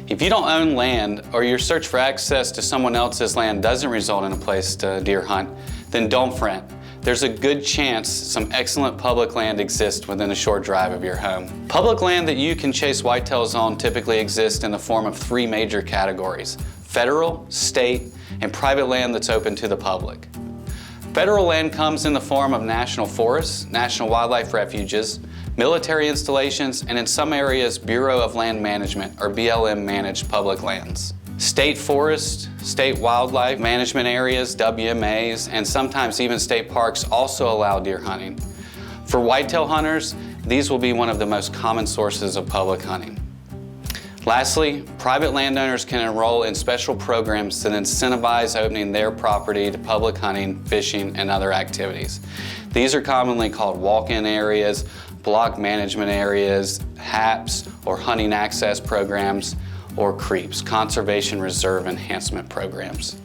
If you don't own land or your search for access to someone else's land doesn't result in a place to deer hunt, then don't fret. There's a good chance some excellent public land exists within a short drive of your home. Public land that you can chase whitetails on typically exists in the form of three major categories: federal, state, and private land that's open to the public. Federal land comes in the form of national forests, national wildlife refuges, military installations, and in some areas, Bureau of Land Management, or BLM managed public lands. State forests, state wildlife management areas, WMAs, and sometimes even state parks also allow deer hunting. For whitetail hunters, these will be one of the most common sources of public hunting. Lastly, private landowners can enroll in special programs that incentivize opening their property to public hunting, fishing, and other activities. These are commonly called walk-in areas, block management areas, HAPs, or hunting access programs, or CREEPs, Conservation Reserve Enhancement Programs.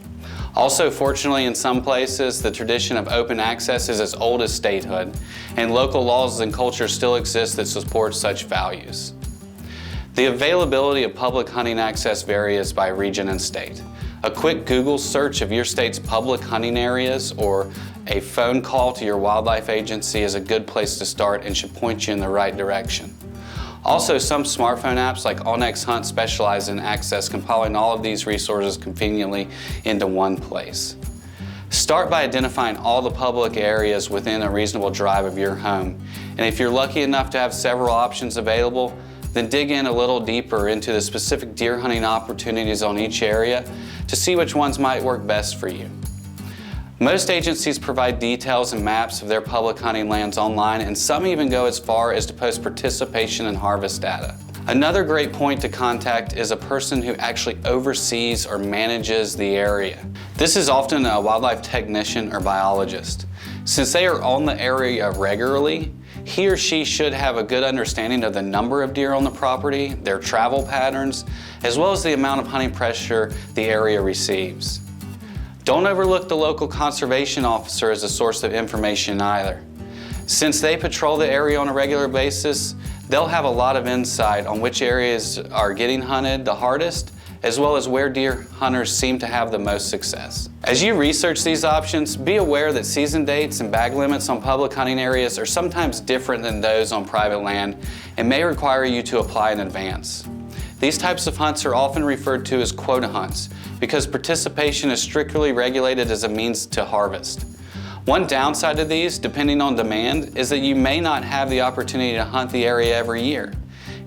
Also, fortunately, in some places, the tradition of open access is as old as statehood, and local laws and culture still exist that support such values. The availability of public hunting access varies by region and state. A quick Google search of your state's public hunting areas or a phone call to your wildlife agency is a good place to start and should point you in the right direction. Also, some smartphone apps like Allnex Hunt specialize in access, compiling all of these resources conveniently into one place. Start by identifying all the public areas within a reasonable drive of your home. And if you're lucky enough to have several options available, then dig in a little deeper into the specific deer hunting opportunities on each area to see which ones might work best for you. Most agencies provide details and maps of their public hunting lands online, and some even go as far as to post participation and harvest data. Another great point to contact is a person who actually oversees or manages the area. This is often a wildlife technician or biologist. Since they are on the area regularly, he or she should have a good understanding of the number of deer on the property, their travel patterns, as well as the amount of hunting pressure the area receives. Don't overlook the local conservation officer as a source of information either. Since they patrol the area on a regular basis, they'll have a lot of insight on which areas are getting hunted the hardest, as well as where deer hunters seem to have the most success. As you research these options, be aware that season dates and bag limits on public hunting areas are sometimes different than those on private land and may require you to apply in advance. These types of hunts are often referred to as quota hunts because participation is strictly regulated as a means to harvest. One downside to these, depending on demand, is that you may not have the opportunity to hunt the area every year.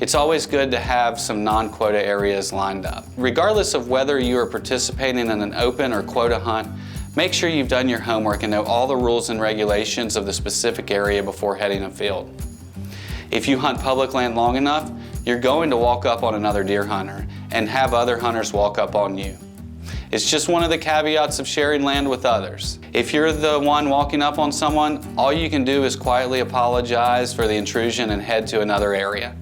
It's always good to have some non-quota areas lined up. Regardless of whether you are participating in an open or quota hunt, make sure you've done your homework and know all the rules and regulations of the specific area before heading afield. If you hunt public land long enough, you're going to walk up on another deer hunter and have other hunters walk up on you. It's just one of the caveats of sharing land with others. If you're the one walking up on someone, all you can do is quietly apologize for the intrusion and head to another area.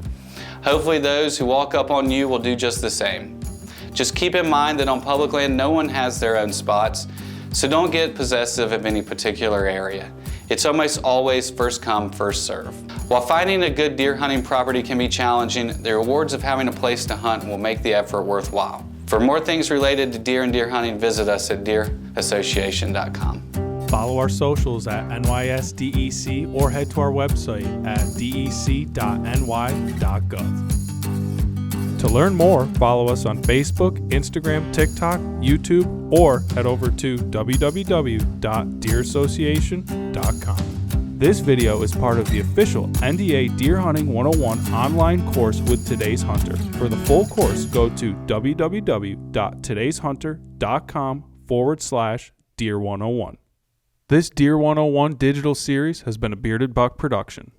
Hopefully those who walk up on you will do just the same. Just keep in mind that on public land, no one has their own spots, so don't get possessive of any particular area. It's almost always first come, first serve. While finding a good deer hunting property can be challenging, the rewards of having a place to hunt will make the effort worthwhile. For more things related to deer and deer hunting, visit us at DECinfo.com. Follow our socials at NYSDEC or head to our website at dec.ny.gov. To learn more, follow us on Facebook, Instagram, TikTok, YouTube, or head over to www.deerassociation.com. This video is part of the official NDA Deer Hunting 101 online course with Today's Hunter. For the full course, go to www.todayshunter.com/Deer101. This Deer 101 digital series has been a Bearded Buck production.